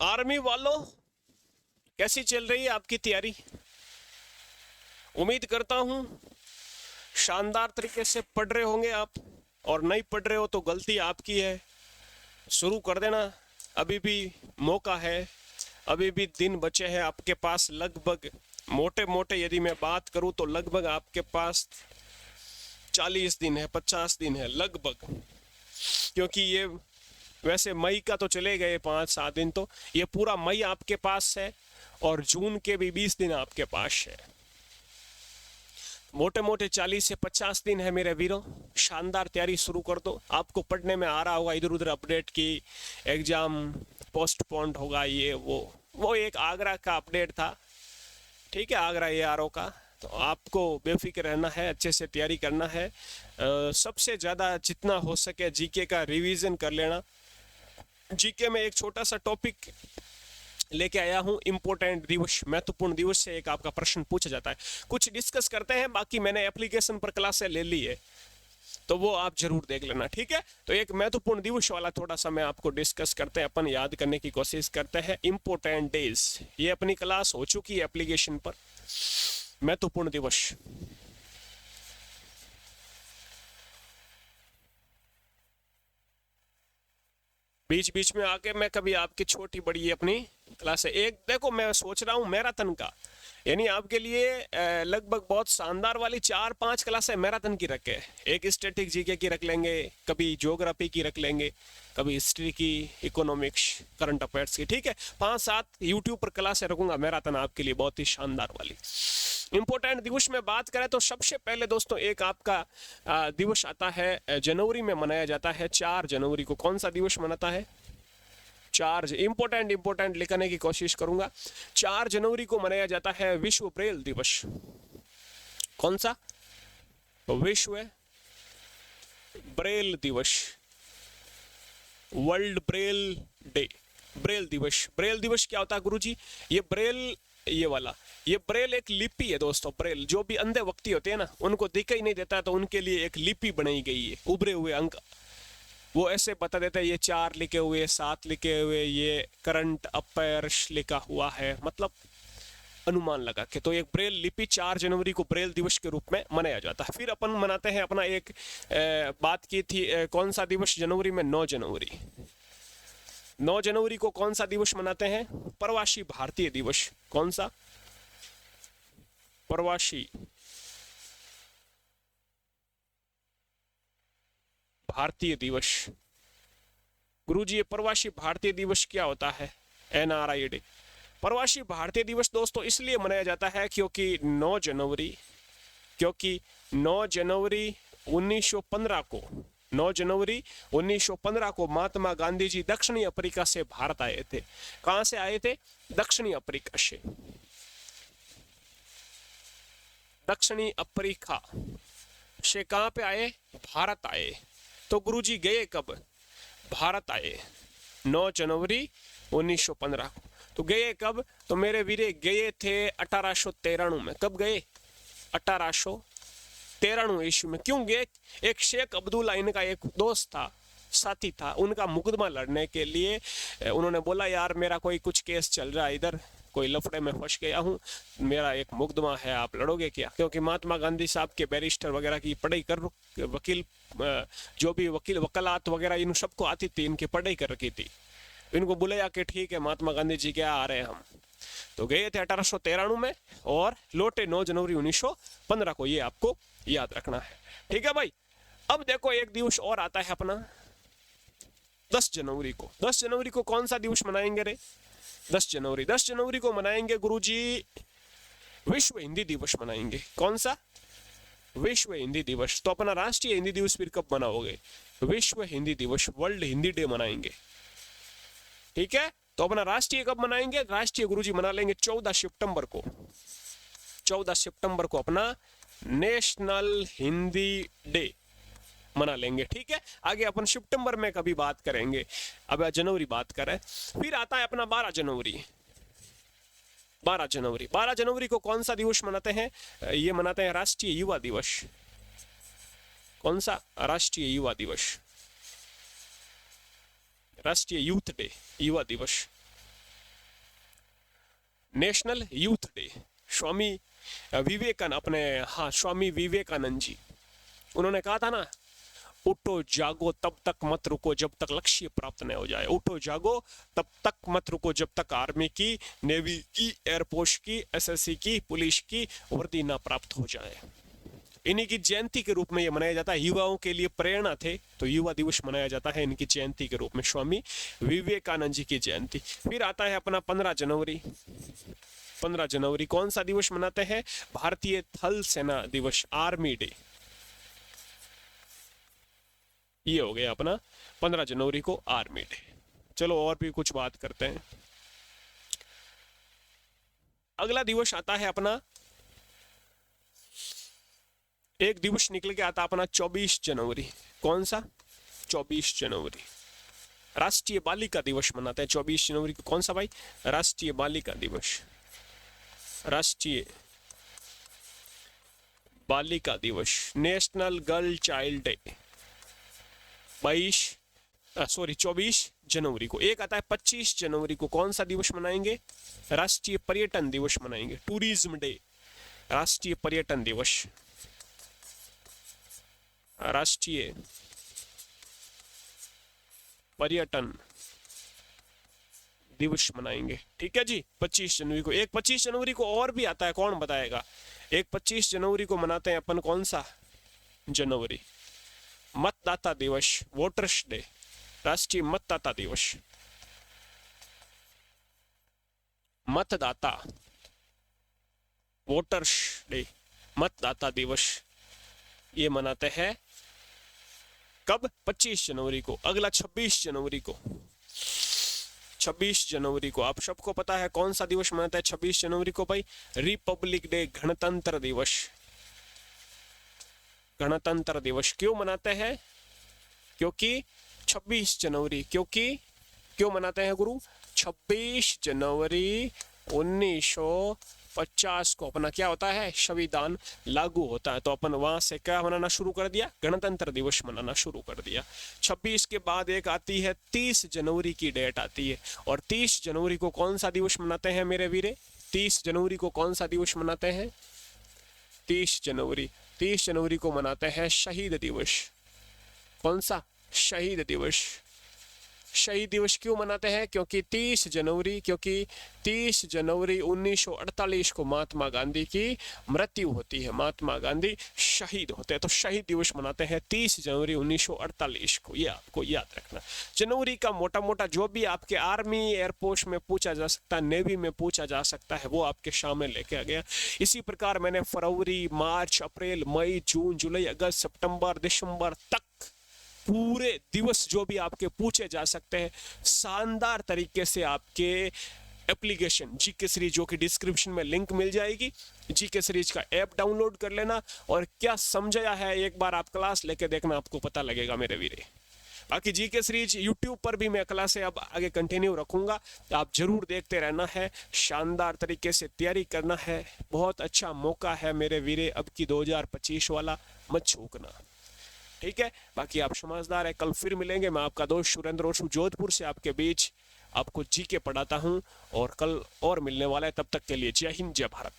Army वालों, कैसी चल रही है आपकी तैयारी? उम्मीद करता हूं शानदार तरीके से पढ़ रहे होंगे आप, और नहीं पढ़ रहे हो तो गलती आपकी है। शुरू कर देना, अभी भी मौका है, अभी भी दिन बचे हैं आपके पास। लगभग मोटे मोटे यदि मैं बात करूं तो लगभग आपके पास 40 दिन है, 50 दिन है लगभग, क्योंकि ये वैसे मई का तो चले गए 5-7 दिन, तो ये पूरा मई आपके पास है और जून के भी 20 दिन आपके पास है। मोटे मोटे 40 से 50 दिन है मेरे वीरों। शानदार तैयारी शुरू कर दो। आपको पढ़ने में आ रहा होगा इधर उधर अपडेट की एग्जाम पोस्टपोन्ड होगा, ये वो एक आगरा का अपडेट था, ठीक है, आगरा ARO का। तो आपको बेफिक्र रहना है, अच्छे से तैयारी करना है। सबसे ज़्यादा जितना हो सके जीके का रिवीजन कर लेना। जीके में एक छोटा सा टॉपिक लेके आया हूँ, इम्पोर्टेंट दिवस, महत्वपूर्ण दिवस से एक आपका प्रश्न पूछा जाता है, कुछ डिस्कस करते हैं। बाकी मैंने एप्लीकेशन पर क्लासें ले ली है, तो वो आप जरूर देख लेना, ठीक है। तो एक महत्वपूर्ण दिवस वाला थोड़ा सा मैं आपको डिस्कस करते हैं, अपन याद करने की कोशिश करते हैं। इम्पोर्टेंट डेज, ये अपनी क्लास हो चुकी है एप्लीकेशन पर। महत्वपूर्ण दिवस, बीच बीच में आके मैं कभी आपकी छोटी बड़ी अपनी क्लास है। एक देखो, मैं सोच रहा हूँ मैराथन का, यानी आपके लिए लगभग बहुत शानदार वाली 4-5 क्लासें मैराथन की रखे। एक स्टैटिक जीके की रख लेंगे, कभी ज्योग्राफी की रख लेंगे, कभी हिस्ट्री की, इकोनॉमिक्स, करंट अफेयर्स की, ठीक है। 5-7 यूट्यूब पर क्लासें रखूंगा मैराथन आपके लिए, बहुत ही शानदार वाली। इंपॉर्टेंट दिवस में बात करें तो सबसे पहले दोस्तों एक आपका दिवस आता है, जनवरी में मनाया जाता है 4 जनवरी को। कौन सा दिवस मनाता है? 4, इंपोर्टेंट लिखने की कोशिश करूंगा। 4 जनवरी को मनाया जाता है विश्व ब्रेल दिवस। कौन सा? विश्व ब्रेल दिवस, वर्ल्ड ब्रेल डे, ब्रेल दिवस। ब्रेल दिवस क्या होता है गुरुजी? ये ब्रेल, ये वाला, ये ब्रेल एक लिपि है दोस्तों। ब्रेल जो भी अंधे व्यक्ति होते हैं ना, उनको दिखाई नहीं देता, तो उनके लिए एक लिपि बनाई गई है, उभरे हुए अंक। वो ऐसे बता देते हैं ये 4 लिखे हुए, 7 लिखे हुए, ये करंट अफेयर्स लिखा हुआ है, मतलब अनुमान लगा के। तो एक ब्रेल लिपि 4 जनवरी को ब्रेल दिवस के रूप में मनाया जाता है। फिर अपन मनाते हैं अपना एक बात की थी, कौन सा दिवस जनवरी में? 9 जनवरी। 9 जनवरी को कौन सा दिवस मनाते हैं? प्रवासी भारतीय दिवस। कौन सा? प्रवासी भारतीय दिवस। गुरुजी ये प्रवासी भारतीय दिवस क्या होता है? NRI day. प्रवासी भारतीय दिवस दोस्तों इसलिए मनाया जाता है क्योंकि 9 जनवरी 1915 को, 9 जनवरी 1915 को महात्मा गांधी जी दक्षिणी अफ्रीका से भारत आए थे। कहां से आए थे? दक्षिणी अफ्रीका से। दक्षिणी अफ्रीका से कहां पे आए? भारत आए। तो गुरुजी गए कब? भारत आए 9 जनवरी 1915 को। तो गए कब? तो मेरे वीरे गए थे 1893 में। कब गए? 1893 ईस्वी में। क्यों गए? एक शेख अब्दुल्ला, इनका एक दोस्त था, साथी था, उनका मुकदमा लड़ने के लिए उन्होंने बोला यार मेरा कोई कुछ केस चल रहा है, इधर कोई लफड़े में फंस गया हूँ, मेरा एक मुकदमा है, आप लड़ोगे क्या? क्योंकि महात्मा गांधी साहब के बैरिस्टर वगैरह की पढ़ाई कर, वकील, जो भी वकील वकालत वगैरह इन सबको आती थी, इनकी पढ़ाई कर रखी थी। इनको बुलाया कि ठीक है महात्मा गांधी जी क्या आ रहे हैं हम। तो गए थे 1893 में और लौटे 9 जनवरी 1915 को। ये आपको याद रखना है, ठीक है भाई। अब देखो एक दिवस और आता है अपना 10 जनवरी को। 10 जनवरी को कौन सा दिवस मनाएंगे रे? 10 जनवरी, 10 जनवरी को मनाएंगे गुरुजी विश्व हिंदी दिवस मनाएंगे। कौन सा? विश्व हिंदी दिवस। तो अपना राष्ट्रीय हिंदी दिवस फिर कब मनाओगे? विश्व हिंदी दिवस, वर्ल्ड हिंदी डे मनाएंगे, ठीक है। तो अपना राष्ट्रीय कब मनाएंगे? राष्ट्रीय गुरुजी मना लेंगे 14 सितंबर को। 14 सितंबर को अपना नेशनल हिंदी डे मना लेंगे, ठीक है। आगे अपन सितंबर में कभी बात करेंगे, अब जनवरी बात करें। फिर आता है अपना 12 जनवरी। 12 जनवरी, 12 जनवरी को कौन सा दिवस मनाते हैं? ये मनाते हैं राष्ट्रीय युवा दिवस। कौन सा? राष्ट्रीय युवा दिवस, राष्ट्रीय यूथ डे, युवा दिवस। National youth day, Swami Vivekananda, अपने हाँ स्वामी विवेकानंद जी, उन्होंने कहा था ना, उठो जागो तब तक मत रुको जब तक लक्ष्य प्राप्त न हो जाए। उठो जागो तब तक मत रुको जब तक आर्मी की, नेवी की, एयरफोर्स की, एसएससी की, पुलिस की वर्दी ना प्राप्त हो जाए। इन्हीं की जयंती के रूप में यह मनाया जाता है। युवाओं के लिए प्रेरणा थे तो युवा दिवस मनाया जाता है इनकी जयंती के रूप में, स्वामी विवेकानंद जी की जयंती। फिर आता है अपना 15 जनवरी। 15 जनवरी कौन सा दिवस मनाते हैं? भारतीय थल सेना दिवस, आर्मी डे। ये हो गया अपना 15 जनवरी को आर्मी डे। चलो और भी कुछ बात करते हैं। अगला दिवस आता है अपना, एक दिवस निकल के आता अपना 24 जनवरी। कौन सा? 24 जनवरी राष्ट्रीय बालिका दिवस मनाते हैं। 24 जनवरी को कौन सा भाई? राष्ट्रीय बालिका दिवस, राष्ट्रीय बालिका दिवस, नेशनल गर्ल चाइल्ड डे। 24 जनवरी को। एक आता है 25 जनवरी को, कौन सा दिवस मनाएंगे? राष्ट्रीय पर्यटन दिवस मनाएंगे, टूरिज्म डे, राष्ट्रीय पर्यटन दिवस, राष्ट्रीय पर्यटन दिवस मनाएंगे। ठीक है जी, 25 जनवरी को। एक 25 जनवरी को और भी आता है, कौन बताएगा? एक 25 जनवरी को मनाते हैं अपन, कौन सा जनवरी? मतदाता दिवस, वोटर्स डे, राष्ट्रीय मतदाता दिवस, मतदाता, वोटर्स डे, मतदाता दिवस, ये मनाते हैं कब? 25 जनवरी को। अगला 26 जनवरी को। 26 जनवरी को आप सबको पता है कौन सा दिवस मनाता है 26 जनवरी को भाई? रिपब्लिक डे, गणतंत्र दिवस, गणतंत्र दिवस। क्यों मनाते हैं? क्योंकि 26 जनवरी, क्यों मनाते हैं गुरु? 26 जनवरी 1950 को अपना क्या होता है? संविधान लागू होता है। तो अपन वहां से क्या मनाना शुरू कर दिया? गणतंत्र दिवस मनाना शुरू कर दिया। 26 के बाद एक आती है 30 जनवरी की डेट आती है। और 30 जनवरी को कौन सा दिवस मनाते हैं मेरे वीरे? 30 जनवरी को कौन सा दिवस मनाते हैं? 30 जनवरी को मनाते हैं शहीद दिवस। कौन सा? शहीद दिवस। शहीद दिवस क्यों मनाते हैं? क्योंकि 30 जनवरी 1948 को महात्मा गांधी की मृत्यु होती है। महात्मा गांधी शहीद होते हैं, तो शहीद दिवस मनाते हैं 30 जनवरी 1948 को। ये आपको याद रखना। जनवरी का मोटा मोटा जो भी आपके आर्मी, एयरफोर्स में पूछा जा सकता है, नेवी में पूछा जा सकता है, वो आपके सामने लेके आ गया। इसी प्रकार मैंने फरवरी, मार्च, अप्रैल, मई, जून, जुलाई, अगस्त, सितंबर, दिसंबर तक पूरे दिवस जो भी आपके पूछे जा सकते हैं शानदार तरीके से आपके एप्लीकेशन जीके सीरीज, जो कि डिस्क्रिप्शन में लिंक मिल जाएगी, जीके सीरीज का ऐप डाउनलोड कर लेना और क्या समझाया है एक बार आप क्लास लेके देखना, आपको पता लगेगा मेरे वीरे। बाकी जीके सीरीज यूट्यूब पर भी मैं क्लासें अब आगे कंटिन्यू रखूंगा, आप जरूर देखते रहना है। शानदार तरीके से तैयारी करना है, बहुत अच्छा मौका है मेरे वीरे अब की 2025 वाला, मत चूकना। ठीक है, बाकी आप समझदार है। कल फिर मिलेंगे। मैं आपका दोस्त सुरेंद्र ओशु जोधपुर से आपके बीच आपको जीके पढ़ाता हूं और कल और मिलने वाला है। तब तक के लिए जय हिंद, जय भारत।